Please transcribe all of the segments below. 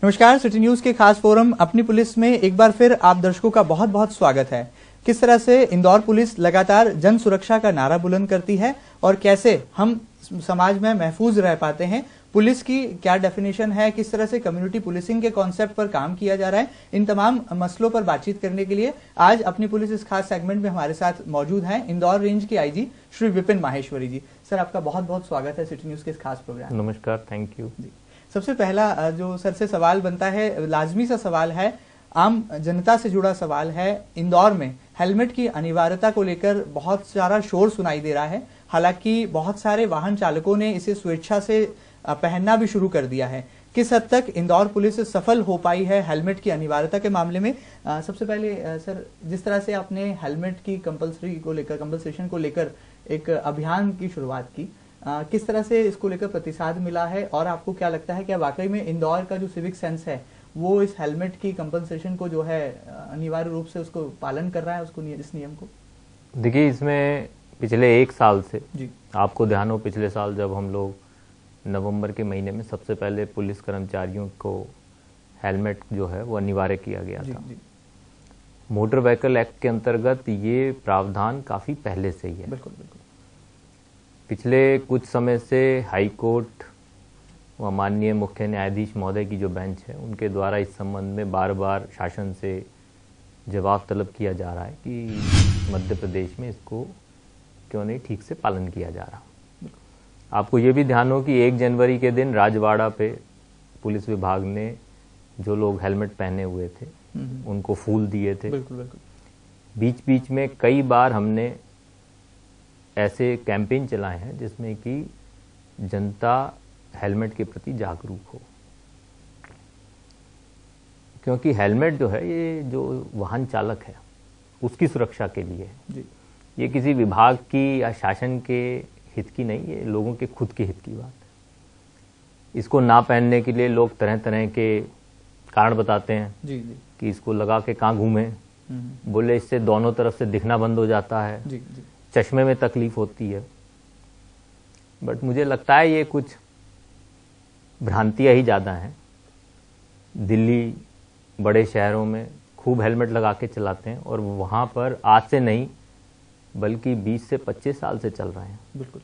नमस्कार, city news के खास फोरम अपनी पुलिस में एक बार फिर आप दर्शकों का बहुत बहुत स्वागत है। किस तरह से इंदौर पुलिस लगातार जन सुरक्षा का नारा बुलंद करती है और कैसे हम समाज में महफूज रह पाते हैं, पुलिस की क्या डेफिनेशन है, किस तरह से कम्युनिटी पुलिसिंग के कॉन्सेप्ट पर काम किया जा रहा है, इन तमाम मसलों पर बातचीत करने के लिए आज अपनी पुलिस इस खास सेगमेंट में हमारे साथ मौजूद हैं इंदौर रेंज के आईजी श्री विपिन माहेश्वरी जी। सर, आपका बहुत बहुत स्वागत है सिटी न्यूज के इस खास प्रोग्राम। नमस्कार, थैंक यू जी। सबसे पहला जो सर से सवाल बनता है, लाजमी सा सवाल है, आम जनता से जुड़ा सवाल है। इंदौर में हेलमेट की अनिवार्यता को लेकर बहुत सारा शोर सुनाई दे रहा है। हालांकि बहुत सारे वाहन चालकों ने इसे स्वेच्छा से पहनना भी शुरू कर दिया है। किस हद तक इंदौर पुलिस सफल हो पाई है हेलमेट की अनिवार्यता के मामले में? सबसे पहले सर, जिस तरह से आपने हेलमेट की कंपल्सेशन को लेकर एक अभियान की शुरुआत की, किस तरह से इसको लेकर प्रतिसाद मिला है और आपको क्या लगता है क्या वाकई में इंदौर का जो सिविक सेंस है वो इस हेलमेट की कंपल्सेशन को जो है अनिवार्य रूप से उसको पालन कर रहा है, उसको इस नियम को? देखिए, इसमें पिछले एक साल से जी, आपको ध्यान हो, पिछले साल जब हम लोग नवंबर के महीने में सबसे पहले पुलिस कर्मचारियों को हेलमेट जो है वो अनिवार्य किया गया था। जी। मोटर व्हीकल एक्ट के अंतर्गत ये प्रावधान काफी पहले से ही है। बिल्कुल बिल्कुल। पिछले कुछ समय से हाई कोर्ट व माननीय मुख्य न्यायाधीश महोदय की जो बेंच है उनके द्वारा इस संबंध में बार बार शासन से जवाब तलब किया जा रहा है कि मध्य प्रदेश में इसको क्यों नहीं ठीक से पालन किया जा रहा। आपको ये भी ध्यान हो कि 1 जनवरी के दिन राजवाड़ा पे पुलिस विभाग ने जो लोग हेलमेट पहने हुए थे उनको फूल दिए थे। बिल्कुल बिल्कुल। बीच बीच में कई बार हमने ऐसे कैंपेन चलाए हैं जिसमें कि जनता हेलमेट के प्रति जागरूक हो, क्योंकि हेलमेट जो है ये जो वाहन चालक है उसकी सुरक्षा के लिए है जी। ये किसी विभाग की या शासन के हित की नहीं, ये लोगों के खुद के हित की बात है। इसको ना पहनने के लिए लोग तरह तरह के कारण बताते हैं जी जी। कि इसको लगा के कहाँ घूमें, बोले इससे दोनों तरफ से दिखना बंद हो जाता है जी जी। चश्मे में तकलीफ होती है। बट मुझे लगता है ये कुछ भ्रांतियां ही ज़्यादा हैं। दिल्ली बड़े शहरों में खूब हेलमेट लगा के चलाते हैं और वहाँ पर आज से नहीं बल्कि 20 से 25 साल से चल रहे हैं। बिल्कुल।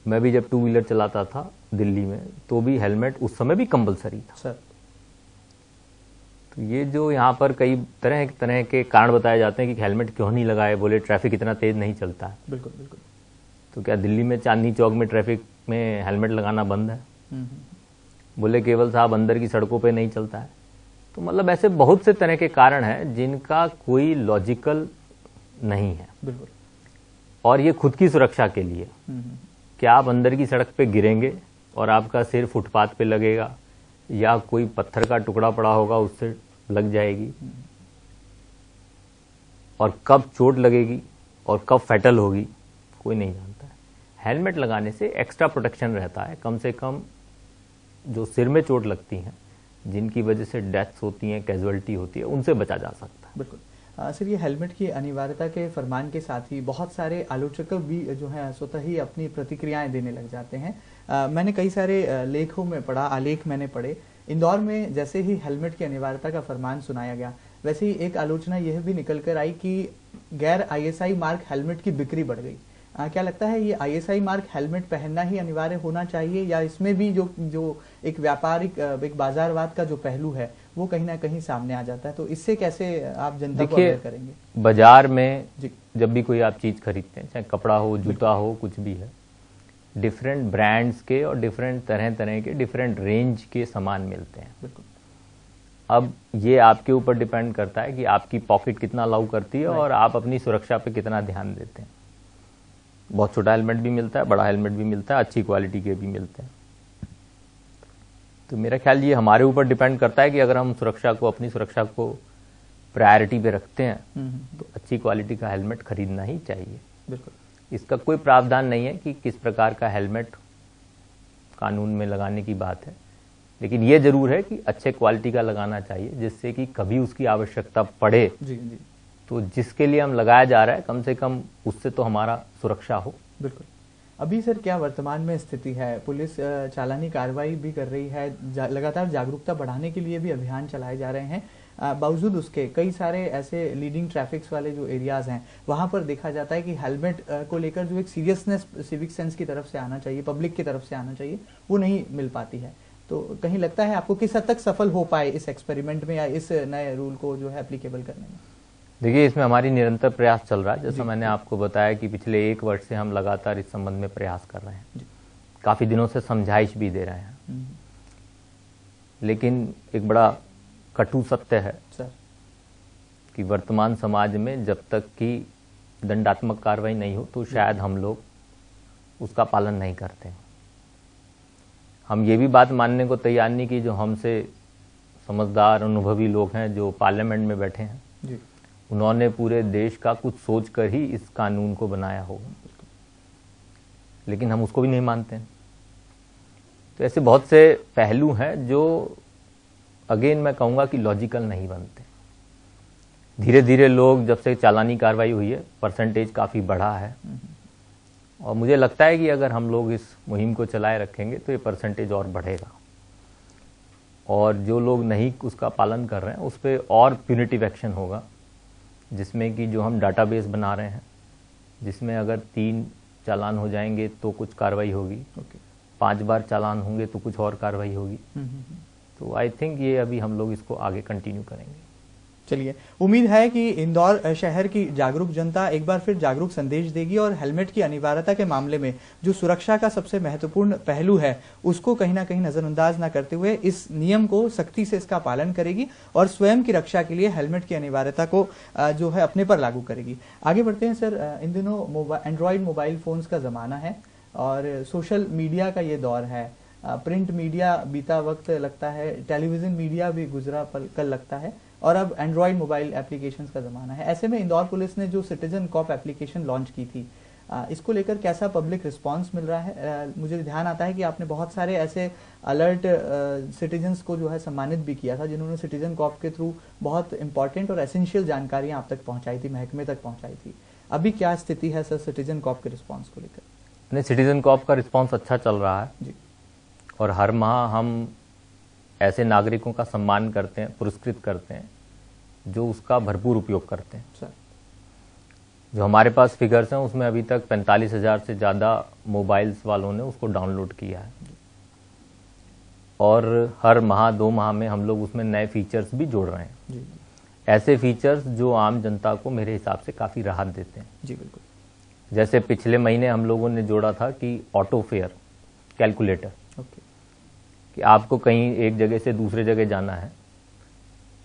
मैं भी जब 2 व्हीलर चलाता था दिल्ली में तो भी हेलमेट उस समय भी कंपलसरी था सर। तो ये जो यहाँ पर कई तरह के कारण बताए जाते हैं कि हेलमेट क्यों नहीं लगाए, बोले ट्रैफिक इतना तेज नहीं चलता है। बिल्कुल बिल्कुल। तो क्या दिल्ली में चांदनी चौक में ट्रैफिक में हेलमेट लगाना बंद है? बोले केवल साहब अंदर की सड़कों पे नहीं चलता है। तो मतलब ऐसे बहुत से तरह के कारण हैं जिनका कोई लॉजिकल नहीं है। बिल्कुल। और ये खुद की सुरक्षा के लिए, क्या आप अंदर की सड़क पे गिरेंगे और आपका सिर फुटपाथ पे लगेगा या कोई पत्थर का टुकड़ा पड़ा होगा उससे लग जाएगी, और कब चोट लगेगी और कब फैटल होगी कोई नहीं जानता है। हेलमेट लगाने से एक्स्ट्रा प्रोटेक्शन रहता है। कम से कम जो सिर में चोट लगती हैं, जिनकी वजह से डेथ्स होती हैं, कैजुअलिटी होती है, उनसे बचा जा सकता है। बिल्कुल। सर, ये हेलमेट की अनिवार्यता के फरमान के साथ ही बहुत सारे आलोचक भी जो है स्वतः ही अपनी प्रतिक्रियाएं देने लग जाते हैं। मैंने कई सारे लेखों में पढ़ा, आलेख मैंने पढ़े। इंदौर में जैसे ही हेलमेट की अनिवार्यता का फरमान सुनाया गया वैसे ही एक आलोचना यह भी निकल कर आई कि गैर ISI मार्क हेलमेट की बिक्री बढ़ गई। क्या लगता है ये ISI मार्क हेलमेट पहनना ही अनिवार्य होना चाहिए या इसमें भी जो एक व्यापारिक एक बाजारवाद का जो पहलू है वो कहीं ना कहीं सामने आ जाता है? तो इससे कैसे आप जनता को अवेयर करेंगे? बाजार में जब भी कोई आप चीज खरीदते हैं, चाहे कपड़ा हो, जूता हो, कुछ भी है, डिफरेंट ब्रांड्स के और डिफरेंट तरह के डिफरेंट रेंज के सामान मिलते हैं। बिल्कुल। अब ये आपके ऊपर डिपेंड करता है कि आपकी पॉकेट कितना अलाउ करती है और आप अपनी सुरक्षा पे कितना ध्यान देते हैं। बहुत छोटा हेलमेट भी मिलता है, बड़ा हेलमेट भी मिलता है, अच्छी क्वालिटी के भी मिलते हैं। तो मेरा ख्याल ये हमारे ऊपर डिपेंड करता है कि अगर हम अपनी सुरक्षा को प्रायोरिटी पे रखते हैं तो अच्छी क्वालिटी का हेलमेट खरीदना ही चाहिए। बिल्कुल। इसका कोई प्रावधान नहीं है कि किस प्रकार का हेलमेट कानून में लगाने की बात है, लेकिन ये जरूर है कि अच्छे क्वालिटी का लगाना चाहिए जिससे कि कभी उसकी आवश्यकता पड़े जी जी। तो जिसके लिए हम लगाया जा रहा है कम से कम उससे तो हमारा सुरक्षा हो। बिल्कुल। अभी सर क्या वर्तमान में स्थिति है? पुलिस चालानी कार्रवाई भी कर रही है, लगातार जागरूकता बढ़ाने के लिए भी अभियान चलाए जा रहे हैं। बावजूद उसके कई सारे ऐसे लीडिंग ट्रैफिक्स वाले जो एरियाज हैं वहां पर देखा जाता है कि हेलमेट को लेकर जो एक सीरियसनेस सिविक सेंस की तरफ से आना चाहिए, पब्लिक की तरफ से आना चाहिए, वो नहीं मिल पाती है। तो कहीं लगता है आपको किस हद तक सफल हो पाए इस एक्सपेरिमेंट में या इस नए रूल को जो है एप्लीकेबल करने में? देखिए, इसमें हमारी निरंतर प्रयास चल रहा है। जैसा मैंने आपको बताया कि पिछले 1 वर्ष से हम लगातार इस संबंध में प्रयास कर रहे हैं, काफी दिनों से समझाइश भी दे रहे हैं। लेकिन एक बड़ा कटु सत्य है सर कि वर्तमान समाज में जब तक कि दंडात्मक कार्रवाई नहीं हो तो शायद हम लोग उसका पालन नहीं करते। हम ये भी बात मानने को तैयार नहीं कि जो हमसे समझदार अनुभवी लोग हैं जो पार्लियामेंट में बैठे हैं जी। उन्होंने पूरे देश का कुछ सोच कर ही इस कानून को बनाया होगा, लेकिन हम उसको भी नहीं मानते हैं। तो ऐसे बहुत से पहलू हैं जो अगेन मैं कहूंगा कि लॉजिकल नहीं बनते। धीरे धीरे लोग, जब से चालानी कार्रवाई हुई है, परसेंटेज काफी बढ़ा है और मुझे लगता है कि अगर हम लोग इस मुहिम को चलाए रखेंगे तो ये परसेंटेज और बढ़ेगा और जो लोग नहीं उसका पालन कर रहे हैं उस पर और प्यूनिटिव एक्शन होगा, जिसमें कि जो हम डाटाबेस बना रहे हैं जिसमें अगर 3 चालान हो जाएंगे तो कुछ कार्रवाई होगी, 5 बार चालान होंगे तो कुछ और कार्रवाई होगी। तो आई थिंक ये अभी हम लोग इसको आगे कंटिन्यू करेंगे। चलिए, उम्मीद है कि इंदौर शहर की जागरूक जनता एक बार फिर जागरूक संदेश देगी और हेलमेट की अनिवार्यता के मामले में जो सुरक्षा का सबसे महत्वपूर्ण पहलू है उसको कहीं ना कहीं नजरअंदाज न करते हुए इस नियम को सख्ती से इसका पालन करेगी और स्वयं की रक्षा के लिए हेलमेट की अनिवार्यता को जो है अपने पर लागू करेगी। आगे बढ़ते हैं सर। इन दिनों एंड्रॉयड मोबाइल फोन्स का जमाना है और सोशल मीडिया का ये दौर है। प्रिंट मीडिया बीता वक्त लगता है, टेलीविजन मीडिया भी गुजरा कल लगता है और अब एंड्रॉयड मोबाइल एप्लीकेशंस का जमाना है। ऐसे में इंदौर पुलिस ने जो सिटीजन कॉप एप्लीकेशन लॉन्च की थी, इसको लेकर कैसा पब्लिक रिस्पांस मिल रहा है? मुझे ध्यान आता है कि आपने बहुत सारे ऐसे अलर्ट सिटीजन्स को जो है सम्मानित भी किया था जिन्होंने सिटीजन कॉप के थ्रू बहुत इंपॉर्टेंट और एसेंशियल जानकारियां आप तक पहुंचाई थी, महकमे तक पहुंचाई थी। अभी क्या स्थिति है सर सिटीजन कॉप के रिस्पॉन्स को लेकर? नहीं, सिटीजन कॉप का रिस्पॉन्स अच्छा चल रहा है जी। और हर माह हम ऐसे नागरिकों का सम्मान करते हैं, पुरस्कृत करते हैं जो उसका भरपूर उपयोग करते हैं। सर, जो हमारे पास फिगर्स हैं उसमें अभी तक 45,000 से ज़्यादा मोबाइल्स वालों ने उसको डाउनलोड किया है और हर माह 2 माह में हम लोग उसमें नए फीचर्स भी जोड़ रहे हैं। जी। ऐसे फीचर्स जो आम जनता को मेरे हिसाब से काफ़ी राहत देते हैं। जी बिल्कुल। जैसे पिछले महीने हम लोगों ने जोड़ा था कि ऑटो फेयर कैलकुलेटर, कि आपको कहीं एक जगह से दूसरे जगह जाना है,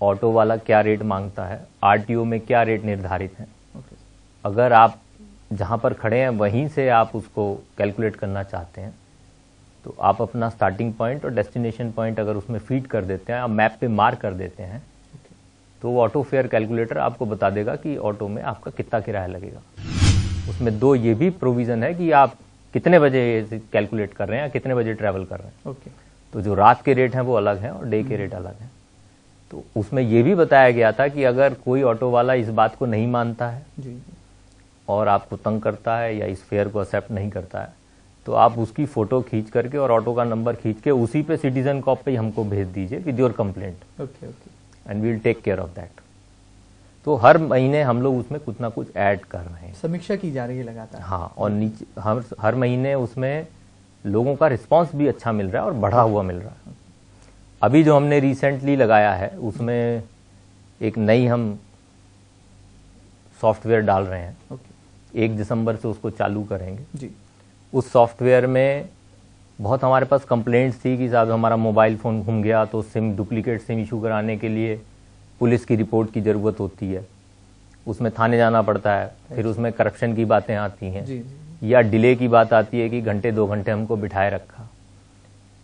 ऑटो वाला क्या रेट मांगता है, आरटीओ में क्या रेट निर्धारित है। अगर आप जहां पर खड़े हैं वहीं से आप उसको कैलकुलेट करना चाहते हैं तो आप अपना स्टार्टिंग पॉइंट और डेस्टिनेशन पॉइंट अगर उसमें फीड कर देते हैं, आप मैप पे मार्क कर देते हैं तो वो ऑटो फेयर कैलकुलेटर आपको बता देगा कि ऑटो में आपका कितना किराया लगेगा। उसमें 2 ये भी प्रोविजन है कि आप कितने बजे कैलकुलेट कर रहे हैं या कितने बजे ट्रैवल कर रहे हैं। तो जो रात के रेट हैं वो अलग हैं और डे के रेट अलग हैं। तो उसमें ये भी बताया गया था कि अगर कोई ऑटो वाला इस बात को नहीं मानता है जी। और आपको तंग करता है या इस फेयर को एक्सेप्ट नहीं करता है तो आप उसकी फोटो खींच करके और ऑटो का नंबर खींच के उसी पे सिटीजन कॉप पे हमको भेज दीजिए with your complaint, and we will take care of that. तो हर महीने हम लोग उसमें कुछ ना कुछ ऐड कर रहे हैं, समीक्षा की जा रही है लगातार। हाँ, और नीचे हर महीने उसमें लोगों का रिस्पांस भी अच्छा मिल रहा है और बढ़ा हुआ मिल रहा है। अभी जो हमने रिसेंटली लगाया है उसमें एक नई हम सॉफ्टवेयर डाल रहे हैं। 1 दिसंबर से उसको चालू करेंगे जी। उस सॉफ्टवेयर में बहुत हमारे पास कंप्लेंट्स थी कि साहब हमारा मोबाइल फ़ोन घूम गया तो सिम डुप्लीकेट सिम इशू कराने के लिए पुलिस की रिपोर्ट की ज़रूरत होती है, उसमें थाने जाना पड़ता है, फिर उसमें करप्शन की बातें आती हैं जी। या डिले की बात आती है कि घंटे 2 घंटे हमको बिठाए रखा।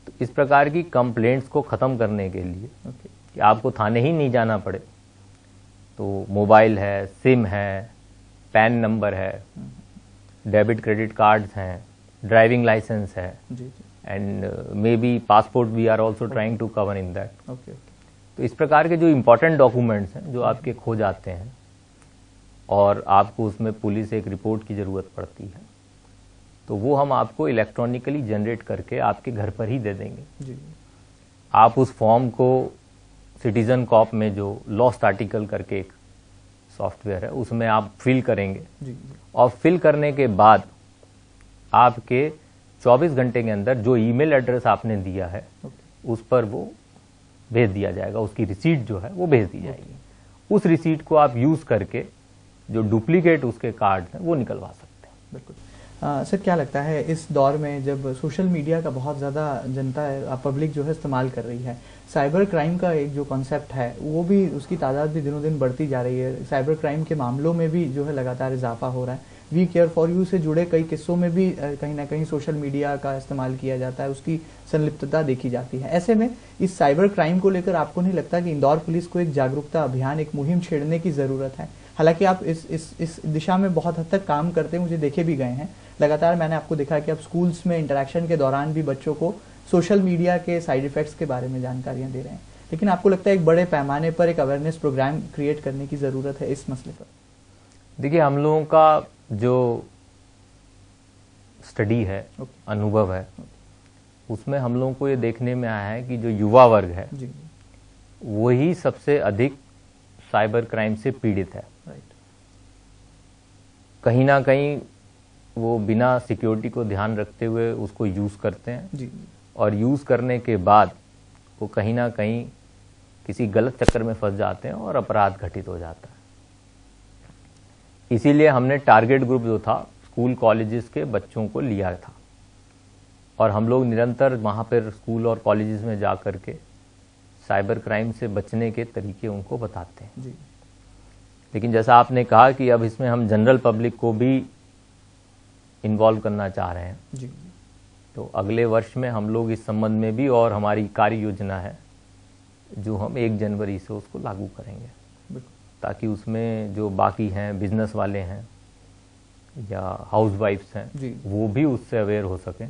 तो इस प्रकार की कंप्लेंट्स को ख़त्म करने के लिए कि आपको थाने ही नहीं जाना पड़े तो मोबाइल है, सिम है, पैन नंबर है, डेबिट क्रेडिट कार्ड्स हैं, ड्राइविंग लाइसेंस है, and maybe passport we are also trying to cover in that. तो इस प्रकार के जो इम्पोर्टेंट डॉक्यूमेंट्स हैं जो आपके खो जाते हैं और आपको उसमें पुलिस एक रिपोर्ट की ज़रूरत पड़ती है तो वो हम आपको इलेक्ट्रॉनिकली जनरेट करके आपके घर पर ही दे देंगे। जी। आप उस फॉर्म को सिटीजन कॉप में जो लॉस्ट आर्टिकल करके एक सॉफ्टवेयर है उसमें आप फिल करेंगे जी। और फिल करने के बाद आपके 24 घंटे के अंदर जो ईमेल एड्रेस आपने दिया है उस पर वो भेज दिया जाएगा, उसकी रिसीट जो है वो भेज दी जाएगी। उस रिसीट को आप यूज करके जो डुप्लीकेट उसके कार्ड हैं वो निकलवा सकते हैं। बिल्कुल। सर क्या लगता है इस दौर में जब सोशल मीडिया का बहुत ज़्यादा जनता पब्लिक जो है इस्तेमाल कर रही है, साइबर क्राइम का एक जो कॉन्सेप्ट है वो भी उसकी तादाद भी दिनों दिन बढ़ती जा रही है, साइबर क्राइम के मामलों में भी जो है लगातार इजाफा हो रहा है, वी केयर फॉर यू से जुड़े कई किस्सों में भी कहीं ना कहीं सोशल मीडिया का इस्तेमाल किया जाता है, उसकी संलिप्तता देखी जाती है। ऐसे में इस साइबर क्राइम को लेकर आपको नहीं लगता कि इंदौर पुलिस को एक जागरूकता अभियान, एक मुहिम छेड़ने की ज़रूरत है? हालांकि आप इस दिशा में बहुत हद तक काम करते मुझे देखे भी गए हैं, लगातार मैंने आपको देखा कि आप स्कूल्स में इंटरेक्शन के दौरान भी बच्चों को सोशल मीडिया के साइड इफेक्ट्स के बारे में जानकारियां दे रहे हैं, लेकिन आपको लगता है एक बड़े पैमाने पर एक अवेयरनेस प्रोग्राम क्रिएट करने की ज़रूरत है इस मसले पर? देखिए, हम लोगों का जो स्टडी है, अनुभव है, उसमें हम लोगों को ये देखने में आया है कि जो युवा वर्ग है वही सबसे अधिक साइबर क्राइम से पीड़ित है। कहीं ना कहीं वो बिना सिक्योरिटी को ध्यान रखते हुए उसको यूज करते हैं जी। और यूज करने के बाद वो कहीं ना कहीं किसी गलत चक्कर में फंस जाते हैं और अपराध घटित हो जाता है। इसीलिए हमने टारगेट ग्रुप जो था स्कूल कॉलेजेस के बच्चों को लिया था और हम लोग निरंतर वहाँ पर स्कूल और कॉलेजेस में जा कर के साइबर क्राइम से बचने के तरीके उनको बताते हैं। जी। लेकिन जैसा आपने कहा कि अब इसमें हम जनरल पब्लिक को भी इन्वॉल्व करना चाह रहे हैं। जी। तो अगले वर्ष में हम लोग इस संबंध में भी, और हमारी कार्य योजना है जो हम 1 जनवरी से उसको लागू करेंगे, ताकि उसमें जो बाकी हैं बिजनेस वाले हैं या हाउस वाइफ्स हैं वो भी उससे अवेयर हो सकें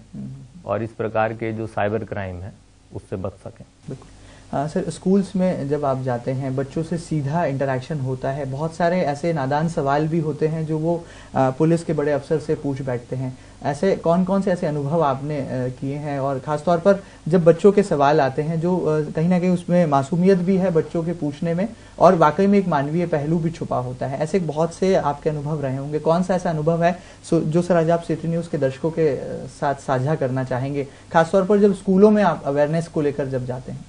और इस प्रकार के जो साइबर क्राइम है उससे बच सकें। बिल्कुल। सर, स्कूल्स में जब आप जाते हैं बच्चों से सीधा इंटरेक्शन होता है, बहुत सारे ऐसे नादान सवाल भी होते हैं जो वो पुलिस के बड़े अफसर से पूछ बैठते हैं, ऐसे कौन कौन से ऐसे अनुभव आपने किए हैं? और ख़ासतौर पर जब बच्चों के सवाल आते हैं जो कहीं ना कहीं उसमें मासूमियत भी है बच्चों के पूछने में और वाकई में एक मानवीय पहलू भी छुपा होता है, ऐसे बहुत से आपके अनुभव रहे होंगे, कौन सा ऐसा अनुभव है जो सर आज आप सिटी न्यूज़ के दर्शकों के साथ साझा करना चाहेंगे, खासतौर पर जब स्कूलों में आप अवेयरनेस को लेकर जब जाते हैं?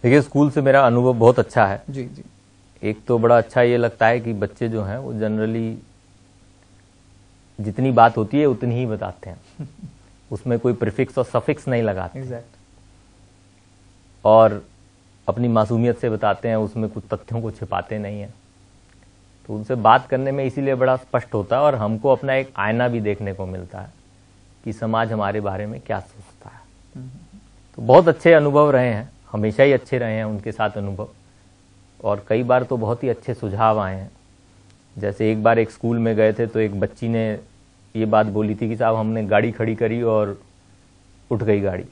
देखिए, स्कूल से मेरा अनुभव बहुत अच्छा है। जी जी। एक तो बड़ा अच्छा ये लगता है कि बच्चे जो हैं वो जनरली जितनी बात होती है उतनी ही बताते हैं उसमें कोई प्रीफिक्स और सफिक्स नहीं लगाते। एग्जैक्ट। और अपनी मासूमियत से बताते हैं, उसमें कुछ तथ्यों को छिपाते नहीं हैं। तो उनसे बात करने में इसीलिए बड़ा स्पष्ट होता है और हमको अपना एक आईना भी देखने को मिलता है कि समाज हमारे बारे में क्या सोचता है। तो बहुत अच्छे अनुभव रहे हैं, हमेशा ही अच्छे रहे हैं उनके साथ अनुभव, और कई बार तो बहुत ही अच्छे सुझाव आए हैं। जैसे एक बार एक स्कूल में गए थे तो एक बच्ची ने ये बात बोली थी कि साहब हमने गाड़ी खड़ी करी और उठ गई गाड़ी।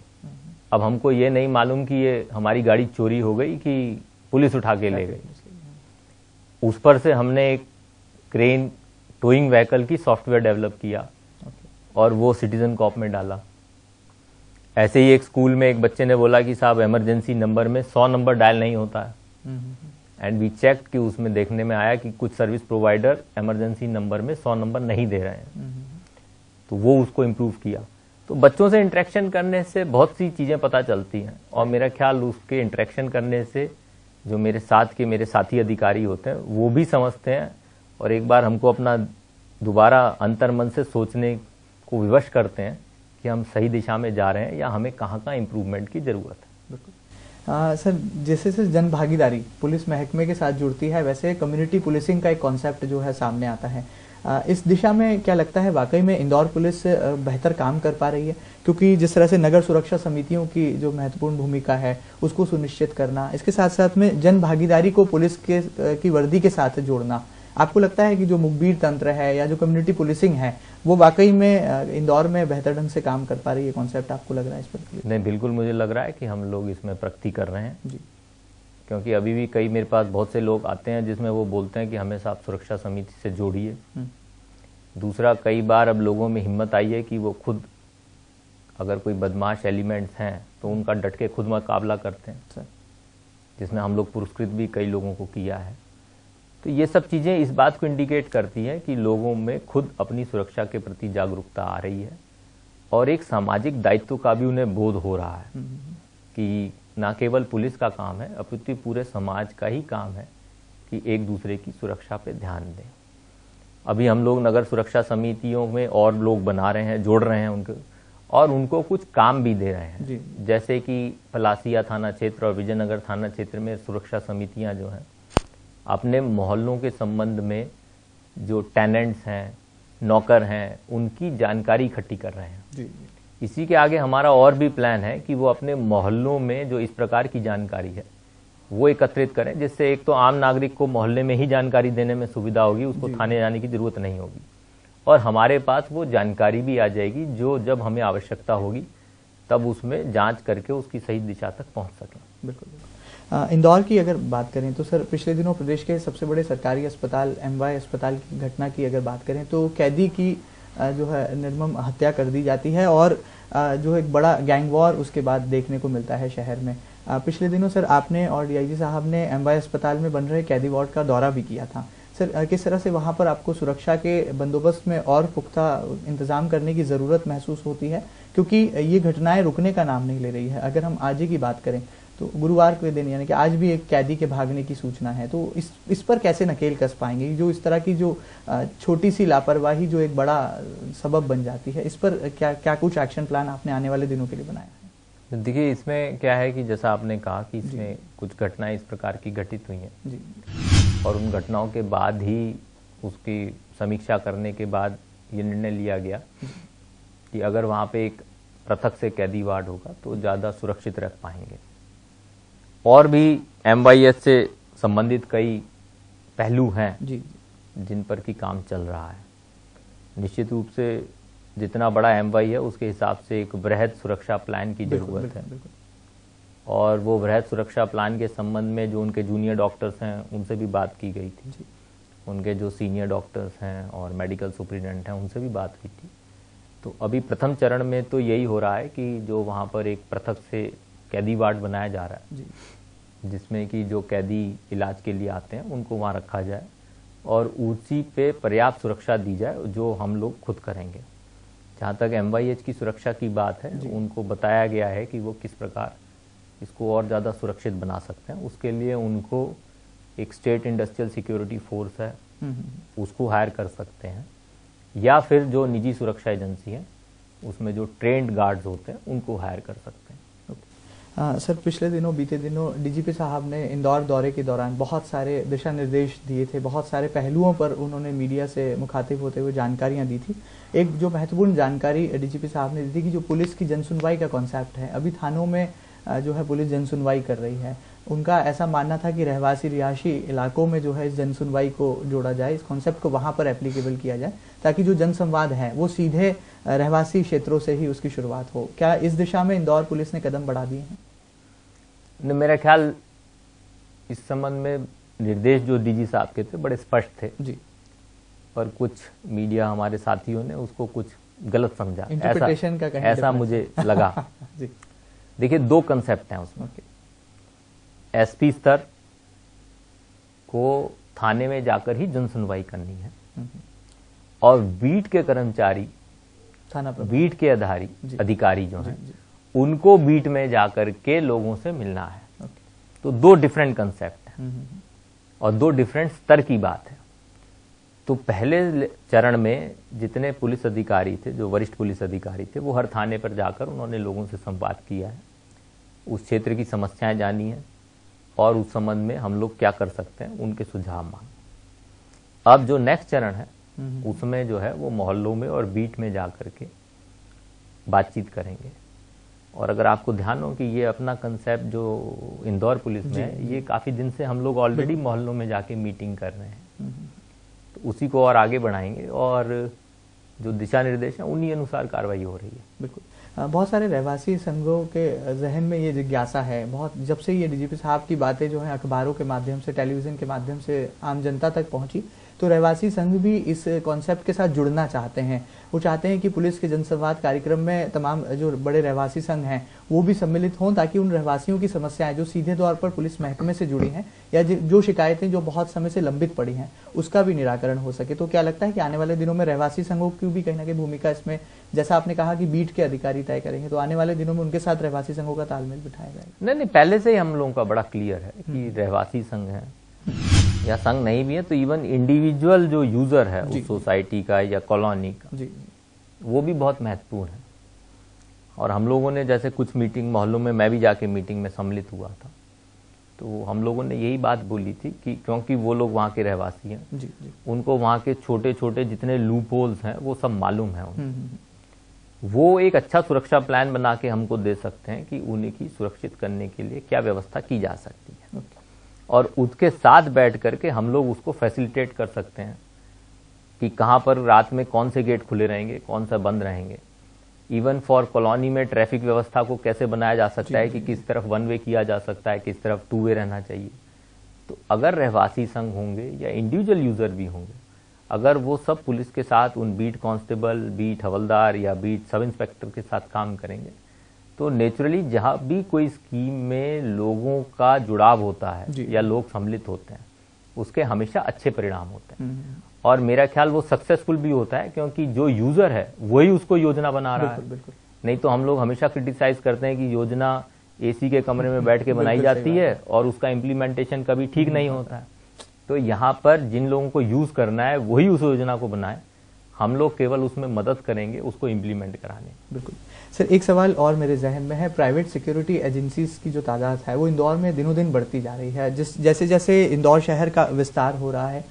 अब हमको ये नहीं मालूम कि ये हमारी गाड़ी चोरी हो गई कि पुलिस उठा के ले गई। उस पर से हमने एक क्रेन टोइंग व्हीकल की सॉफ्टवेयर डेवलप किया और वो सिटीजन कॉप में डाला। ऐसे ही एक स्कूल में एक बच्चे ने बोला कि साहब इमरजेंसी नंबर में 100 नंबर डायल नहीं होता है, एंड वी चेक कि उसमें देखने में आया कि कुछ सर्विस प्रोवाइडर इमरजेंसी नंबर में 100 नंबर नहीं दे रहे हैं। तो वो उसको इम्प्रूव किया। तो बच्चों से इंटरेक्शन करने से बहुत सी चीज़ें पता चलती हैं और मेरा ख्याल उसके इंटरेक्शन करने से जो मेरे साथ के मेरे साथी अधिकारी होते हैं वो भी समझते हैं और एक बार हमको अपना दोबारा अंतर्मन से सोचने को विवश करते हैं कि हम सही दिशा में जा रहे हैं या हमें कहाँ कहाँ इम्प्रूवमेंट की ज़रूरत है। बिल्कुल। सर, जैसे से जन भागीदारी पुलिस महकमे के साथ जुड़ती है वैसे कम्युनिटी पुलिसिंग का एक कॉन्सेप्ट जो है सामने आता है, इस दिशा में क्या लगता है वाकई में इंदौर पुलिस बेहतर काम कर पा रही है? क्योंकि जिस तरह से नगर सुरक्षा समितियों की जो महत्वपूर्ण भूमिका है उसको सुनिश्चित करना, इसके साथ साथ में जन भागीदारी को पुलिस की वर्दी के साथ जोड़ना, आपको लगता है कि जो मुखबिर तंत्र है या जो कम्युनिटी पुलिसिंग है वो वाकई में इंदौर में बेहतर ढंग से काम कर पा रही है? कॉन्सेप्ट आपको लग रहा है इस पर? नहीं, बिल्कुल मुझे लग रहा है कि हम लोग इसमें प्रगति कर रहे हैं जी। क्योंकि अभी भी कई मेरे पास बहुत से लोग आते हैं जिसमें वो बोलते हैं कि हमें साहब सुरक्षा समिति से जोड़िए, दूसरा, कई बार अब लोगों में हिम्मत आई है कि वो खुद, अगर कोई बदमाश एलिमेंट्स हैं तो उनका डट के खुद मुकाबला करते हैं, जिसमें हम लोग पुरस्कृत भी कई लोगों को किया है। तो ये सब चीज़ें इस बात को इंडिकेट करती हैं कि लोगों में खुद अपनी सुरक्षा के प्रति जागरूकता आ रही है और एक सामाजिक दायित्व का भी उन्हें बोध हो रहा है कि ना केवल पुलिस का काम है अपितु पूरे समाज का ही काम है कि एक दूसरे की सुरक्षा पे ध्यान दें। अभी हम लोग नगर सुरक्षा समितियों में और लोग बना रहे हैं, जोड़ रहे हैं उनको, और उनको कुछ काम भी दे रहे हैं। जैसे कि पलासिया थाना क्षेत्र और विजयनगर थाना क्षेत्र में सुरक्षा समितियां जो हैं अपने मोहल्लों के संबंध में जो टेनेंट्स हैं, नौकर हैं, उनकी जानकारी इकट्ठी कर रहे हैं। इसी के आगे हमारा और भी प्लान है कि वो अपने मोहल्लों में जो इस प्रकार की जानकारी है वो एकत्रित करें, जिससे एक तो आम नागरिक को मोहल्ले में ही जानकारी देने में सुविधा होगी, उसको थाने जाने की जरूरत नहीं होगी, और हमारे पास वो जानकारी भी आ जाएगी जो जब हमें आवश्यकता होगी तब उसमें जांच करके उसकी सही दिशा तक पहुंच सकें। बिल्कुल। इंदौर की अगर बात करें तो सर, पिछले दिनों प्रदेश के सबसे बड़े सरकारी अस्पताल MY अस्पताल की घटना की अगर बात करें तो कैदी की जो है निर्मम हत्या कर दी जाती है और जो एक बड़ा गैंग वॉर उसके बाद देखने को मिलता है शहर में। पिछले दिनों सर आपने और DIG साहब ने MY अस्पताल में बन रहे कैदी वार्ड का दौरा भी किया था। सर, किस तरह से वहाँ पर आपको सुरक्षा के बंदोबस्त में और पुख्ता इंतजाम करने की ज़रूरत महसूस होती है, क्योंकि ये घटनाएं रुकने का नाम नहीं ले रही है। अगर हम आज ही की बात करें तो गुरुवार के दिन यानी कि आज भी एक कैदी के भागने की सूचना है, तो इस पर कैसे नकेल कस पाएंगे? जो इस तरह की जो छोटी सी लापरवाही जो एक बड़ा सबब बन जाती है, इस पर क्या कुछ एक्शन प्लान आपने आने वाले दिनों के लिए बनाया है? देखिए, इसमें क्या है कि जैसा आपने कहा कि इसमें कुछ घटनाएं इस प्रकार की घटित हुई हैं जी, और उन घटनाओं के बाद ही उसकी समीक्षा करने के बाद ये निर्णय लिया गया कि अगर वहाँ पे एक पृथक से कैदी वार्ड होगा तो ज़्यादा सुरक्षित रख पाएंगे। और भी MYS से संबंधित कई पहलू हैं जी, जिन पर की काम चल रहा है। निश्चित रूप से जितना बड़ा MY है उसके हिसाब से एक वृहद सुरक्षा प्लान की जरूरत है, और वो वृहद सुरक्षा प्लान के संबंध में जो उनके जूनियर डॉक्टर्स हैं उनसे भी बात की गई थी, उनके जो सीनियर डॉक्टर्स हैं और मेडिकल सुपरिटेंडेंट हैं उनसे भी बात हुई थी। तो अभी प्रथम चरण में तो यही हो रहा है कि जो वहाँ पर एक पृथक से कैदी वार्ड बनाया जा रहा है जिसमें कि जो कैदी इलाज के लिए आते हैं उनको वहाँ रखा जाए और उसी पे पर्याप्त सुरक्षा दी जाए जो हम लोग खुद करेंगे। जहाँ तक MYH की सुरक्षा की बात है, उनको बताया गया है कि वो किस प्रकार इसको और ज़्यादा सुरक्षित बना सकते हैं। उसके लिए उनको एक स्टेट इंडस्ट्रियल सिक्योरिटी फोर्स है उसको हायर कर सकते हैं, या फिर जो निजी सुरक्षा एजेंसी है उसमें जो ट्रेंड गार्ड्स होते हैं उनको हायर कर सकते हैं। सर, पिछले दिनों बीते दिनों DGP साहब ने इंदौर दौरे के दौरान बहुत सारे दिशा निर्देश दिए थे, बहुत सारे पहलुओं पर उन्होंने मीडिया से मुखातिब होते हुए जानकारियां दी थी। एक जो महत्वपूर्ण जानकारी DGP साहब ने दी थी कि जो पुलिस की जनसुनवाई का कॉन्सेप्ट है, अभी थानों में जो है पुलिस जनसुनवाई कर रही है। उनका ऐसा मानना था कि रहवासी रिहायशी इलाकों में जो है इस जनसुनवाई को जोड़ा जाए, इस कॉन्सेप्ट को वहां पर एप्लीकेबल किया जाए ताकि जो जनसंवाद है वो सीधे रहवासी क्षेत्रों से ही उसकी शुरुआत हो। क्या इस दिशा में इंदौर पुलिस ने कदम बढ़ा दिए हैं? मेरा ख्याल इस संबंध में निर्देश जो DG साहब के थे बड़े स्पष्ट थे जी, पर कुछ मीडिया हमारे साथियों ने उसको कुछ गलत समझा, ऐसा मुझे लगा जी। देखिए, दो कंसेप्ट हैं उसमें। SP स्तर को थाने में जाकर ही जनसुनवाई करनी है और बीट के कर्मचारी, बीट के अधिकारी जो हैं उनको बीट में जाकर के लोगों से मिलना है। तो दो डिफरेंट कंसेप्ट हैं और दो डिफरेंट स्तर की बात है। तो पहले चरण में जितने पुलिस अधिकारी थे, जो वरिष्ठ पुलिस अधिकारी थे, वो हर थाने पर जाकर उन्होंने लोगों से संवाद किया है, उस क्षेत्र की समस्याएं जानी है और उस संबंध में हम लोग क्या कर सकते हैं उनके सुझाव मांगे। अब जो नेक्स्ट चरण है उसमें जो है वो मोहल्लों में और बीट में जाकर के बातचीत करेंगे। और अगर आपको ध्यान हो कि ये अपना कंसेप्ट जो इंदौर पुलिस में है, ये काफी दिन से हम लोग ऑलरेडी मोहल्लों में जाके मीटिंग कर रहे हैं, तो उसी को और आगे बढ़ाएंगे और जो दिशा निर्देश है उन्हीं अनुसार कार्रवाई हो रही है। बिल्कुल। बहुत सारे रहवासी संघों के जहन में ये जिज्ञासा है, बहुत जब से ये DGP साहब की बातें जो हैं अखबारों के माध्यम से, टेलीविजन के माध्यम से आम जनता तक पहुंची, तो रहवासी संघ भी इस कॉन्सेप्ट के साथ जुड़ना चाहते हैं। वो चाहते हैं कि पुलिस के जनसंवाद कार्यक्रम में तमाम जो बड़े रहवासी संघ हैं वो भी सम्मिलित हों, ताकि उन रहवासियों की समस्याएं जो सीधे तौर पर पुलिस महकमे से जुड़ी हैं या जो शिकायतें जो बहुत समय से लंबित पड़ी हैं उसका भी निराकरण हो सके। तो क्या लगता है कि आने वाले दिनों में रहवासी संघों की भी कहीं ना कहीं भूमिका इसमें, जैसा आपने कहा कि बीट के अधिकारी तय करेंगे, तो आने वाले दिनों में उनके साथ रहवासी संघों का तालमेल बिठाया जाएगा? नहीं, पहले से ही हम लोगों का बड़ा क्लियर है कि रहवासी संघ है या संघ नहीं भी है तो इवन इंडिविजुअल जो यूजर है उस सोसाइटी का या कॉलोनी का जी, वो भी बहुत महत्वपूर्ण है। और हम लोगों ने जैसे कुछ मीटिंग मोहल्लों में, मैं भी जाके मीटिंग में सम्मिलित हुआ था, तो हम लोगों ने यही बात बोली थी कि क्योंकि वो लोग वहाँ के रहवासी हैं, जी, जी। उनको वहाँ के छोटे छोटे जितने लूप होल्स हैं वो सब मालूम है उनको। वो एक अच्छा सुरक्षा प्लान बना के हमको दे सकते हैं कि उन्हें की सुरक्षित करने के लिए क्या व्यवस्था की जा सकती है, और उसके साथ बैठ करके हम लोग उसको फैसिलिटेट कर सकते हैं कि कहाँ पर रात में कौन से गेट खुले रहेंगे, कौन सा बंद रहेंगे। इवन फॉर कॉलोनी में ट्रैफिक व्यवस्था को कैसे बनाया जा सकता है कि किस तरफ वन वे किया जा सकता है, किस तरफ टू वे रहना चाहिए। तो अगर रहवासी संघ होंगे या इंडिविजुअल यूजर भी होंगे, अगर वो सब पुलिस के साथ उन बीट कांस्टेबल, बीट हवलदार या बीट सब इंस्पेक्टर के साथ काम करेंगे तो नेचुरली जहाँ भी कोई स्कीम में लोगों का जुड़ाव होता है या लोग सम्मिलित होते हैं उसके हमेशा अच्छे परिणाम होते हैं। और मेरा ख्याल वो सक्सेसफुल भी होता है क्योंकि जो यूजर है वही उसको योजना बना रहा है। नहीं तो हम लोग हमेशा क्रिटिसाइज करते हैं कि योजना एसी के कमरे में बैठ के बनाई जाती है और उसका इम्प्लीमेंटेशन कभी ठीक नहीं होता है। तो यहाँ पर जिन लोगों को यूज करना है वही उस योजना को बनाए, हम लोग केवल उसमें मदद करेंगे उसको इम्प्लीमेंट कराने। बिल्कुल सर, एक सवाल और मेरे जहन में है। प्राइवेट सिक्योरिटी एजेंसीज की जो तादाद है वो इंदौर में दिनों दिन बढ़ती जा रही है। जैसे जैसे इंदौर शहर का विस्तार हो रहा है,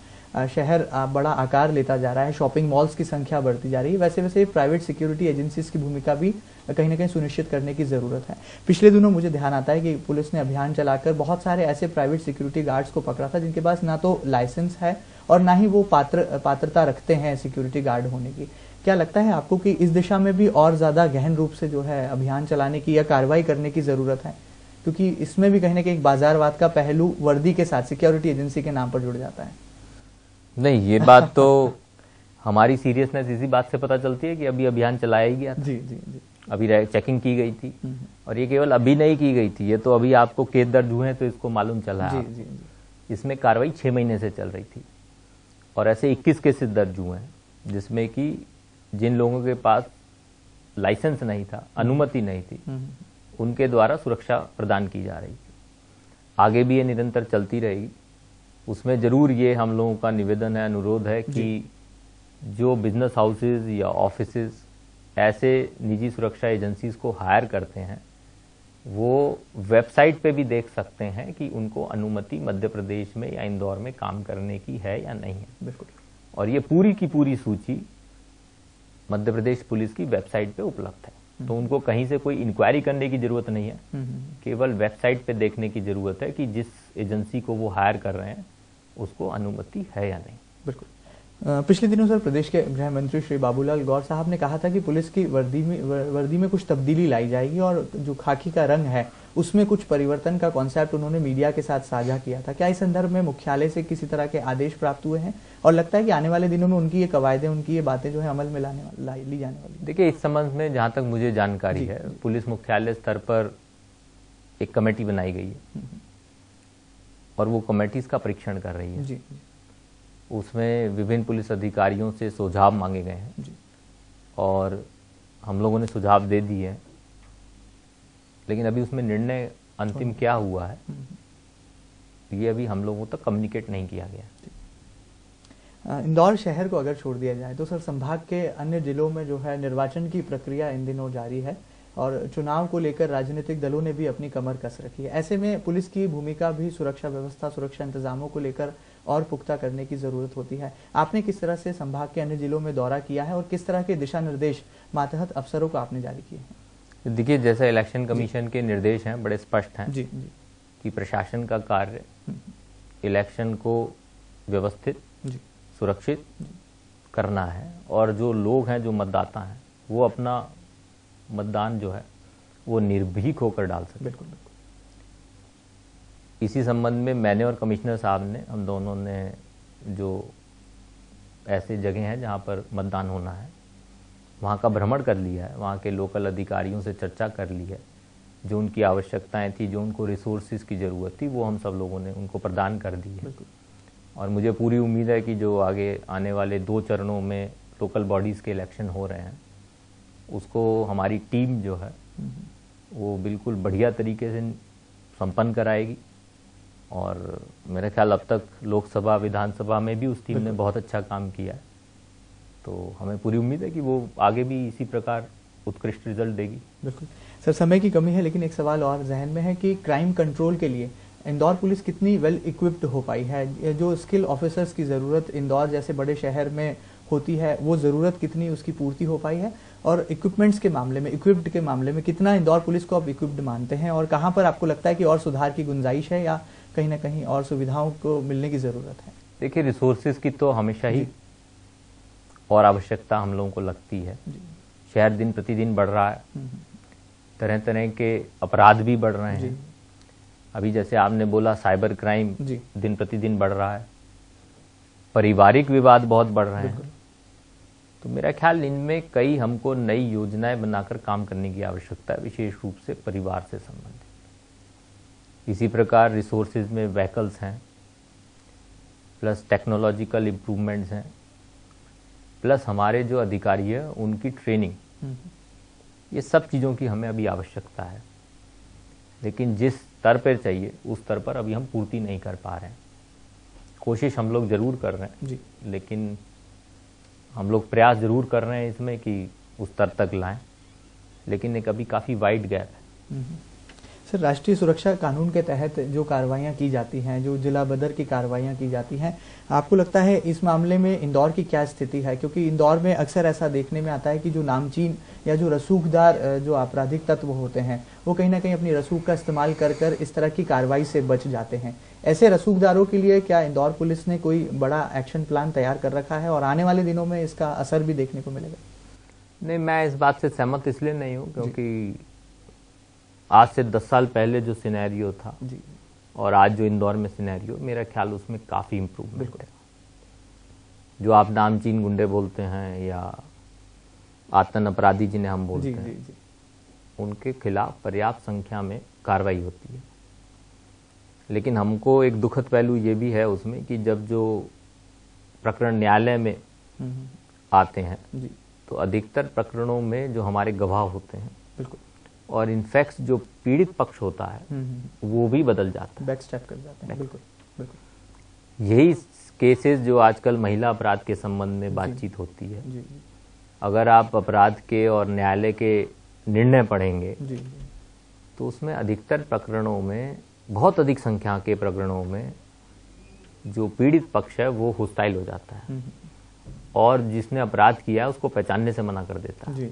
शहर बड़ा आकार लेता जा रहा है, शॉपिंग मॉल्स की संख्या बढ़ती जा रही है, वैसे वैसे प्राइवेट सिक्योरिटी एजेंसीज की भूमिका भी कहीं ना कहीं सुनिश्चित करने की जरूरत है। पिछले दिनों मुझे ध्यान आता है कि पुलिस ने अभियान चलाकर बहुत सारे ऐसे प्राइवेट सिक्योरिटी गार्ड्स को पकड़ा था जिनके पास ना तो लाइसेंस है और ना ही वो पात्रता रखते हैं सिक्योरिटी गार्ड होने की। क्या लगता है आपको कि इस दिशा में भी और ज्यादा गहन रूप से जो है अभियान चलाने की या कार्रवाई करने की जरूरत है, क्योंकि इसमें भी कहीं ना कहीं एक बाजारवाद का पहलू वर्दी के साथ सिक्योरिटी एजेंसी के नाम पर जुड़ जाता है? नहीं, ये बात तो हमारी सीरियसनेस इसी बात से पता चलती है कि अभी अभियान चलाया ही गया था। जी जी जी। अभी चेकिंग की गई थी और ये केवल अभी नहीं की गई थी, ये तो अभी आपको केस दर्ज हुए हैं तो इसको मालूम चला है। जी, जी, जी। इसमें कार्रवाई 6 महीने से चल रही थी और ऐसे 21 केसेस दर्ज हुए हैं जिसमें कि जिन लोगों के पास लाइसेंस नहीं था, अनुमति नहीं थी, उनके द्वारा सुरक्षा प्रदान की जा रही थी। आगे भी ये निरंतर चलती रहेगी। उसमें जरूर ये हम लोगों का निवेदन है, अनुरोध है कि जो बिजनेस हाउसेज या ऑफिसेज ऐसे निजी सुरक्षा एजेंसीज को हायर करते हैं वो वेबसाइट पे भी देख सकते हैं कि उनको अनुमति मध्य प्रदेश में या इंदौर में काम करने की है या नहीं है। बिल्कुल। और ये पूरी की पूरी सूची मध्य प्रदेश पुलिस की वेबसाइट पे उपलब्ध है, तो उनको कहीं से कोई इंक्वायरी करने की जरूरत नहीं है, केवल वेबसाइट पे देखने की जरूरत है कि जिस एजेंसी को वो हायर कर रहे हैं उसको अनुमति है या नहीं। बिल्कुल। पिछले दिनों सर प्रदेश के गृह मंत्री श्री बाबूलाल गौर साहब ने कहा था कि पुलिस की वर्दी में कुछ तब्दीली लाई जाएगी और जो खाकी का रंग है उसमें कुछ परिवर्तन का कॉन्सेप्ट उन्होंने मीडिया के साथ साझा किया था। क्या इस संदर्भ में मुख्यालय से किसी तरह के आदेश प्राप्त हुए हैं और लगता है कि आने वाले दिनों में उनकी ये कवायदें, उनकी ये बातें जो है अमल में ली जाने वाली? देखिए, इस संबंध में जहां तक मुझे जानकारी है पुलिस मुख्यालय स्तर पर एक कमेटी बनाई गई है और वो कमेटी इसका परीक्षण कर रही है। जी। उसमें विभिन्न पुलिस अधिकारियों से सुझाव मांगे गए हैं और हम लोगों ने सुझाव दे दिए हैं, लेकिन अभी उसमें निर्णय अंतिम क्या हुआ है ये अभी हम लोगों तक कम्युनिकेट नहीं किया गया। इंदौर शहर को अगर छोड़ दिया जाए तो सर संभाग के अन्य जिलों में जो है निर्वाचन की प्रक्रिया इन दिनों जारी है और चुनाव को लेकर राजनीतिक दलों ने भी अपनी कमर कस रखी है। ऐसे में पुलिस की भूमिका भी सुरक्षा व्यवस्था, सुरक्षा इंतजामों को लेकर और पुख्ता करने की जरूरत होती है। आपने किस तरह से संभाग के अन्य जिलों में दौरा किया है और किस तरह के दिशा निर्देश मातहत अफसरों को आपने जारी किए हैं? देखिए, जैसा इलेक्शन कमीशन के निर्देश हैं बड़े स्पष्ट हैं जी कि प्रशासन का कार्य इलेक्शन को व्यवस्थित, सुरक्षित करना है और जो लोग हैं, जो मतदाता हैं, वो अपना मतदान जो है वो निर्भीक होकर डाल सके। बिल्कुल। इसी संबंध में मैंने और कमिश्नर साहब ने, हम दोनों ने जो ऐसे जगह हैं जहाँ पर मतदान होना है, वहाँ का भ्रमण कर लिया है, वहाँ के लोकल अधिकारियों से चर्चा कर ली है, जो उनकी आवश्यकताएं थी, जो उनको रिसोर्सेज की ज़रूरत थी, वो हम सब लोगों ने उनको प्रदान कर दी है। और मुझे पूरी उम्मीद है कि जो आगे आने वाले 2 चरणों में लोकल बॉडीज़ के इलेक्शन हो रहे हैं, उसको हमारी टीम जो है वो बिल्कुल बढ़िया तरीके से संपन्न कराएगी। और मेरा ख्याल अब तक लोकसभा विधानसभा में भी उस टीम ने बहुत अच्छा काम किया है, तो हमें पूरी उम्मीद है कि वो आगे भी इसी प्रकार उत्कृष्ट रिजल्ट देगी। बिल्कुल सर, समय की कमी है, लेकिन एक सवाल और जहन में है कि क्राइम कंट्रोल के लिए इंदौर पुलिस कितनी वेल इक्विप्ड हो पाई है? जो स्किल ऑफिसर्स की ज़रूरत इंदौर जैसे बड़े शहर में होती है, वो ज़रूरत कितनी उसकी पूर्ति हो पाई है? और इक्विपमेंट्स के मामले में, इक्विप्ड के मामले में कितना इंदौर पुलिस को आप इक्विप्ड मानते हैं, और कहाँ पर आपको लगता है कि और सुधार की गुंजाइश है या कहीं ना कहीं और सुविधाओं को मिलने की ज़रूरत है? देखिए, रिसोर्सेज की तो हमेशा ही और आवश्यकता हम लोगों को लगती है। शहर दिन प्रतिदिन बढ़ रहा है, तरह तरह के अपराध भी बढ़ रहे हैं। अभी जैसे आपने बोला साइबर क्राइम दिन प्रतिदिन बढ़ रहा है, पारिवारिक विवाद बहुत बढ़ रहे हैं। तो मेरा ख्याल इनमें कई हमको नई योजनाएं बनाकर काम करने की आवश्यकता है, विशेष रूप से परिवार से संबंधित। इसी प्रकार रिसोर्सेज में व्हीकल्स हैं, प्लस टेक्नोलॉजिकल इम्प्रूवमेंट्स हैं, प्लस हमारे जो अधिकारी है उनकी ट्रेनिंग, ये सब चीज़ों की हमें अभी आवश्यकता है। लेकिन जिस स्तर पर चाहिए उस स्तर पर अभी हम पूर्ति नहीं कर पा रहे हैं। कोशिश हम लोग ज़रूर कर रहे हैं लेकिन हम लोग प्रयास ज़रूर कर रहे हैं इसमें कि उस स्तर तक लाएं, लेकिन एक अभी काफ़ी वाइड गैप है। सर, राष्ट्रीय सुरक्षा कानून के तहत जो कार्रवाइयाँ की जाती हैं, जो जिला बदर की कार्रवाइयाँ की जाती हैं, आपको लगता है इस मामले में इंदौर की क्या स्थिति है? क्योंकि इंदौर में अक्सर ऐसा देखने में आता है कि जो नामचीन या जो रसूखदार जो आपराधिक तत्व होते हैं, वो कहीं ना कहीं अपनी रसूख का इस्तेमाल कर कर इस तरह की कार्रवाई से बच जाते हैं। ऐसे रसूखदारों के लिए क्या इंदौर पुलिस ने कोई बड़ा एक्शन प्लान तैयार कर रखा है, और आने वाले दिनों में इसका असर भी देखने को मिलेगा? नहीं, मैं इस बात से सहमत इसलिए नहीं हूँ क्योंकि आज से 10 साल पहले जो सिनेरियो था और आज जो इंदौर में सिनेरियो, मेरा ख्याल उसमें काफ़ी इम्प्रूवमेंट है। जो आप नामचीन गुंडे बोलते हैं या आतंक अपराधी जिन्हें हम बोलते हैं, उनके खिलाफ पर्याप्त संख्या में कार्रवाई होती है। लेकिन हमको एक दुखद पहलू ये भी है उसमें कि जब जो प्रकरण न्यायालय में आते हैं तो अधिकतर प्रकरणों में जो हमारे गवाह होते हैं और इनफैक्ट जो पीड़ित पक्ष होता है वो भी बदल जाता है, बैकस्टेप कर जाते हैं। बिल्कुल यही केसेस जो आजकल महिला अपराध के संबंध में बातचीत होती है, अगर आप अपराध के और न्यायालय के निर्णय पढ़ेंगे तो उसमें अधिकतर प्रकरणों में, बहुत अधिक संख्या के प्रकरणों में जो पीड़ित पक्ष है वो होस्टाइल हो जाता है और जिसने अपराध किया है उसको पहचानने से मना कर देता है।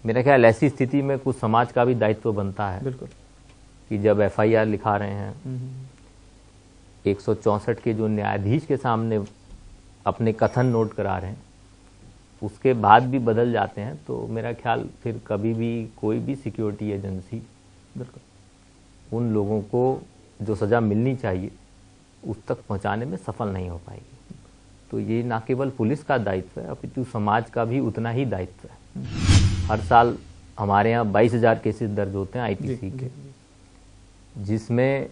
मेरा ख्याल ऐसी स्थिति में कुछ समाज का भी दायित्व बनता है कि जब FIR लिखा रहे हैं 164 के जो न्यायाधीश के सामने अपने कथन नोट करा रहे हैं, उसके बाद भी बदल जाते हैं, तो मेरा ख्याल फिर कभी भी कोई भी सिक्योरिटी एजेंसी उन लोगों को जो सज़ा मिलनी चाहिए उस तक पहुंचाने में सफल नहीं हो पाएगी। तो ये ना केवल पुलिस का दायित्व है अपितु समाज का भी उतना ही दायित्व है। हर साल हमारे यहाँ 22,000 केसेस दर्ज होते हैं IPC के, जिसमें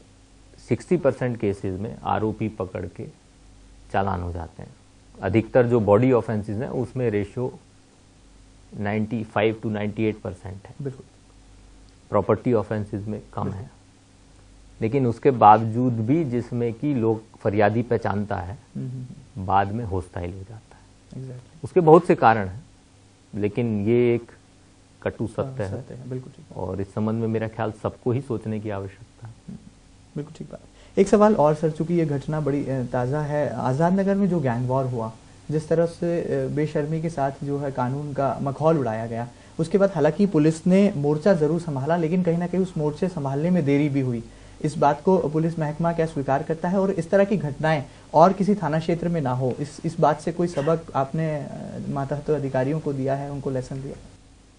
60% केसेस में आरोपी पकड़ के चालान हो जाते हैं। अधिकतर जो बॉडी ऑफेंसेस हैं उसमें रेशियो 95 to 98% है। प्रॉपर्टी ऑफेंसेस में कम है, लेकिन उसके बावजूद भी जिसमें कि लोग फरियादी पहचानता है बाद में होस्टाइल हो जाता है। उसके बहुत से कारण हैं, लेकिन ये एक कटु सत्य है। बिल्कुल ठीक। और इस संबंध में मेरा ख्याल सबको ही सोचने की आवश्यकता है। बिल्कुल ठीक बात। एक सवाल और सर, चूंकि ये घटना बड़ी ताज़ा है, आज़ाद नगर में जो गैंग वॉर हुआ, जिस तरह से बेशर्मी के साथ जो है कानून का मखौल उड़ाया गया, उसके बाद हालांकि पुलिस ने मोर्चा जरूर संभाला, लेकिन कहीं ना कहीं उस मोर्चे संभालने में देरी भी हुई। इस बात को पुलिस महकमा क्या स्वीकार करता है, और इस तरह की घटनाएं और किसी थाना क्षेत्र में ना हो, इस बात से कोई सबक आपने मातहत अधिकारियों को दिया है, उनको लेसन दिया?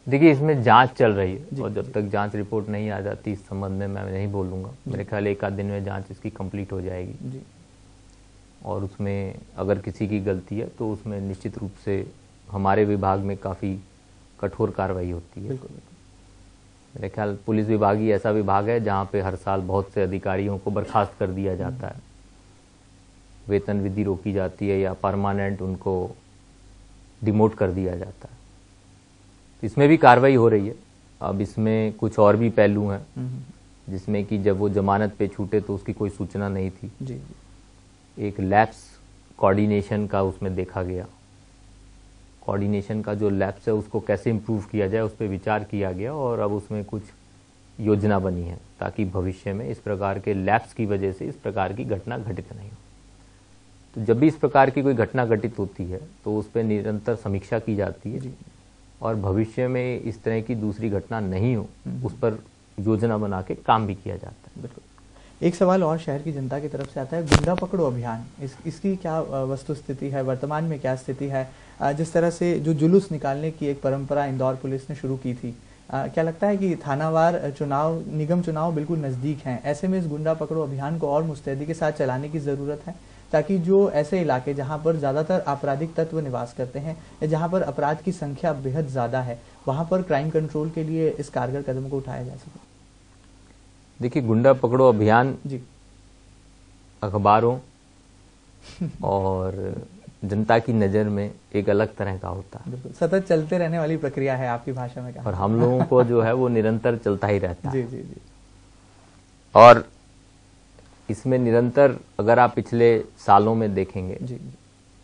देखिए, इसमें जांच चल रही है और जब तक जांच रिपोर्ट नहीं आ जाती इस संबंध में मैं नहीं बोलूंगा। मेरे ख्याल 1 आध दिन में जांच इसकी कंप्लीट हो जाएगी। और उसमें अगर किसी की गलती है तो उसमें निश्चित रूप से हमारे विभाग में काफ़ी कठोर कार्रवाई होती है। बिल्कुल। मेरे ख्याल पुलिस विभाग ही ऐसा विभाग है जहाँ पे हर साल बहुत से अधिकारियों को बर्खास्त कर दिया जाता है, वेतन वृद्धि रोकी जाती है या परमानेंट उनको डिमोट कर दिया जाता है। इसमें भी कार्रवाई हो रही है। अब इसमें कुछ और भी पहलू हैं जिसमें कि जब वो जमानत पे छूटे तो उसकी कोई सूचना नहीं थी। जी। एक लैप्स कोऑर्डिनेशन का उसमें देखा गया। कोऑर्डिनेशन का जो लैप्स है उसको कैसे इम्प्रूव किया जाए उस पर विचार किया गया और अब उसमें कुछ योजना बनी है ताकि भविष्य में इस प्रकार के लैप्स की वजह से इस प्रकार की घटना घटित नहीं हो। तो जब भी इस प्रकार की कोई घटना घटित होती है तो उस पर निरंतर समीक्षा की जाती है और भविष्य में इस तरह की दूसरी घटना नहीं हो उस पर योजना बना के काम भी किया जाता है। बिल्कुल। एक सवाल और शहर की जनता की तरफ से आता है, गुंडा पकड़ो अभियान, इसकी क्या वस्तु स्थिति है, वर्तमान में क्या स्थिति है? जिस तरह से जो जुलूस निकालने की एक परंपरा इंदौर पुलिस ने शुरू की थी, क्या लगता है कि थानावार चुनाव, निगम चुनाव बिल्कुल नजदीक हैं, ऐसे में इस गुंडा पकड़ो अभियान को और मुस्तैदी के साथ चलाने की जरूरत है ताकि जो ऐसे इलाके जहां पर ज्यादातर आपराधिक तत्व निवास करते हैं या जहां पर अपराध की संख्या बेहद ज्यादा है वहां पर क्राइम कंट्रोल के लिए इस कारगर कदम को उठाया जा सके? देखिए, गुंडा पकड़ो अभियान जी अखबारों और जनता की नज़र में एक अलग तरह का होता है। बिल्कुल, सतत चलते रहने वाली प्रक्रिया है आपकी भाषा में कहा। और हम लोगों को जो है वो निरंतर चलता ही रहता है। जी जी जी। और इसमें निरंतर अगर आप पिछले सालों में देखेंगे जी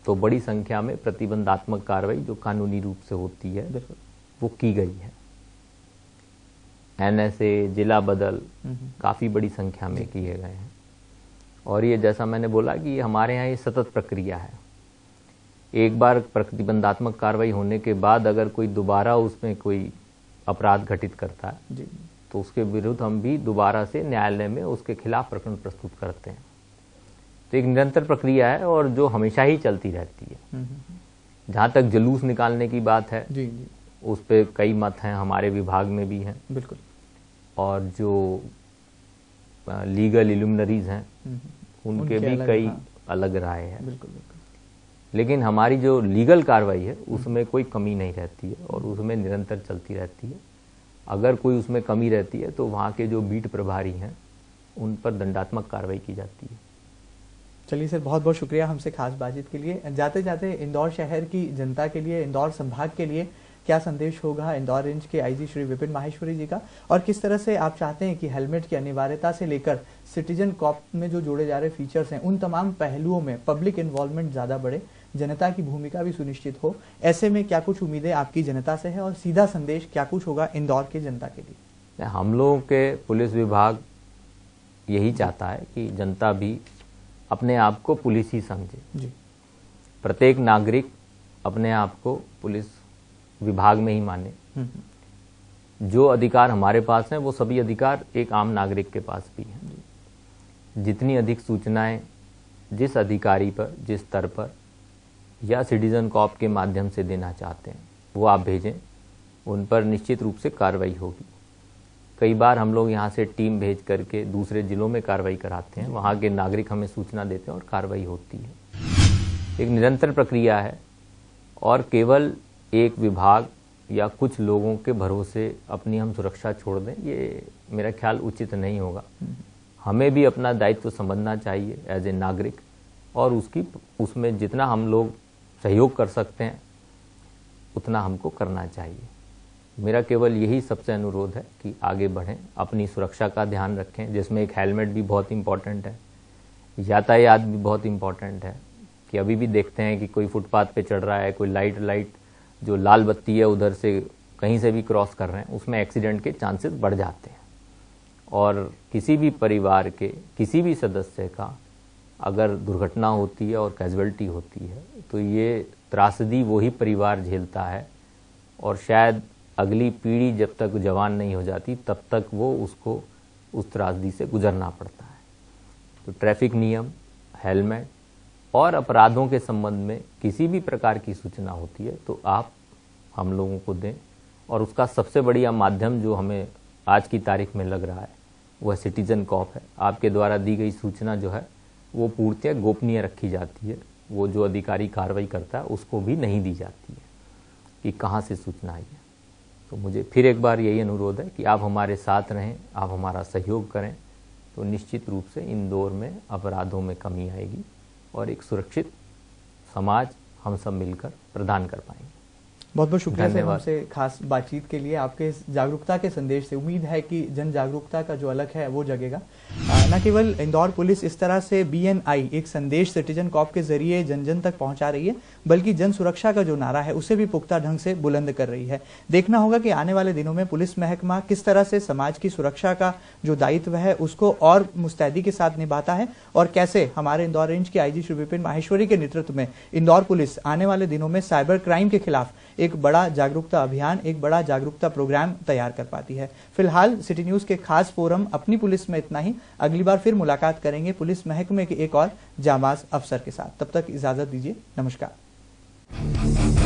तो बड़ी संख्या में प्रतिबंधात्मक कार्रवाई जो कानूनी रूप से होती है वो की गई है। NSA, जिला बदल काफ़ी बड़ी संख्या में किए गए हैं। और ये जैसा मैंने बोला कि हमारे यहाँ ये सतत प्रक्रिया है। एक बार प्रतिबंधात्मक कार्रवाई होने के बाद अगर कोई दोबारा उसमें कोई अपराध घटित करता है जी तो उसके विरुद्ध हम भी दोबारा से न्यायालय में उसके खिलाफ प्रकरण प्रस्तुत करते हैं। तो एक निरंतर प्रक्रिया है और जो हमेशा ही चलती रहती है। जहाँ तक जुलूस निकालने की बात है जी जी, उस पर कई मत हैं, हमारे विभाग में भी हैं। बिल्कुल। और जो लीगल इल्यूमिनरीज हैं उनके भी कई अलग राय है। बिल्कुल बिल्कुल। लेकिन हमारी जो लीगल कार्रवाई है उसमें कोई कमी नहीं रहती है और उसमें निरंतर चलती रहती है। अगर कोई उसमें कमी रहती है तो वहाँ के जो बीट प्रभारी हैं उन पर दंडात्मक कार्रवाई की जाती है। चलिए सर, बहुत बहुत शुक्रिया हमसे खास बातचीत के लिए। जाते जाते इंदौर शहर की जनता के लिए, इंदौर संभाग के लिए क्या संदेश होगा इंदौर रेंज के आईजी श्री विपिन माहेश्वरी जी का, और किस तरह से आप चाहते हैं कि हेलमेट की अनिवार्यता से लेकर सिटीजन कॉप में जो जोड़े जा रहे फीचर्स हैं उन तमाम पहलुओं में पब्लिक इन्वॉल्वमेंट ज्यादा बढ़े, जनता की भूमिका भी सुनिश्चित हो? ऐसे में क्या कुछ उम्मीदें आपकी जनता से है और सीधा संदेश क्या कुछ होगा इंदौर की जनता के लिए? हम लोगों के पुलिस विभाग यही चाहता है कि जनता भी अपने आप को पुलिस ही समझे। जी। प्रत्येक नागरिक अपने आप को पुलिस विभाग में ही माने। जो अधिकार हमारे पास हैं वो सभी अधिकार एक आम नागरिक के पास भी हैं। जितनी अधिक सूचनाएं जिस अधिकारी पर, जिस स्तर पर या सिटीजन कॉप के माध्यम से देना चाहते हैं वो आप भेजें, उन पर निश्चित रूप से कार्रवाई होगी। कई बार हम लोग यहाँ से टीम भेज करके दूसरे जिलों में कार्रवाई कराते हैं, वहाँ के नागरिक हमें सूचना देते हैं और कार्रवाई होती है। एक निरंतर प्रक्रिया है और केवल एक विभाग या कुछ लोगों के भरोसे अपनी हम सुरक्षा छोड़ दें, ये मेरा ख्याल उचित नहीं होगा। हमें भी अपना दायित्व समझना चाहिए एज ए नागरिक और उसमें जितना हम लोग सहयोग कर सकते हैं उतना हमको करना चाहिए। मेरा केवल यही सबसे अनुरोध है कि आगे बढ़ें, अपनी सुरक्षा का ध्यान रखें, जिसमें एक हेलमेट भी बहुत इम्पॉर्टेंट है, यातायात भी बहुत इम्पॉर्टेंट है। कि अभी भी देखते हैं कि कोई फुटपाथ पे चढ़ रहा है, कोई लाइट जो लाल बत्ती है उधर से कहीं से भी क्रॉस कर रहे हैं, उसमें एक्सीडेंट के चांसेस बढ़ जाते हैं। और किसी भी परिवार के किसी भी सदस्य का अगर दुर्घटना होती है और कैजुअलिटी होती है तो ये त्रासदी वही परिवार झेलता है और शायद अगली पीढ़ी जब तक जवान नहीं हो जाती तब तक वो उसको उस त्रासदी से गुजरना पड़ता है। तो ट्रैफिक नियम, हेलमेट और अपराधों के संबंध में किसी भी प्रकार की सूचना होती है तो आप हम लोगों को दें। और उसका सबसे बढ़िया माध्यम जो हमें आज की तारीख में लग रहा है वह सिटीजन कॉप है। आपके द्वारा दी गई सूचना जो है वो पूर्णतः गोपनीय रखी जाती है। वो जो अधिकारी कार्रवाई करता है उसको भी नहीं दी जाती है कि कहाँ से सूचना आई है। तो मुझे फिर एक बार यही अनुरोध है कि आप हमारे साथ रहें, आप हमारा सहयोग करें, तो निश्चित रूप से इंदौर में अपराधों में कमी आएगी और एक सुरक्षित समाज हम सब मिलकर प्रदान कर पाएंगे। बहुत बहुत शुक्रिया सर हमसे खास बातचीत के लिए। आपके जागरूकता के संदेश से उम्मीद है कि जन जागरूकता का जो अलग है वो जगेगा। न केवल इंदौर पुलिस इस तरह से BNI एक संदेश सिटीजन कॉप के जरिए जन जन तक पहुंचा रही है, बल्कि जन सुरक्षा का जो नारा है उसे भी पुख्ता ढंग से बुलंद कर रही है। देखना होगा कि आने वाले दिनों में पुलिस महकमा किस तरह से समाज की सुरक्षा का जो दायित्व है उसको और मुस्तैदी के साथ निभाता है, और कैसे हमारे इंदौर रेंज के IG श्री विपिन माहेश्वरी के नेतृत्व में इंदौर पुलिस आने वाले दिनों में साइबर क्राइम के खिलाफ एक बड़ा जागरूकता अभियान, एक बड़ा जागरूकता प्रोग्राम तैयार कर पाती है। फिलहाल सिटी न्यूज के खास फोरम अपनी पुलिस में इतना ही। अगली बार फिर मुलाकात करेंगे पुलिस महकमे के एक और जांबाज अफसर के साथ। तब तक इजाजत दीजिए, नमस्कार।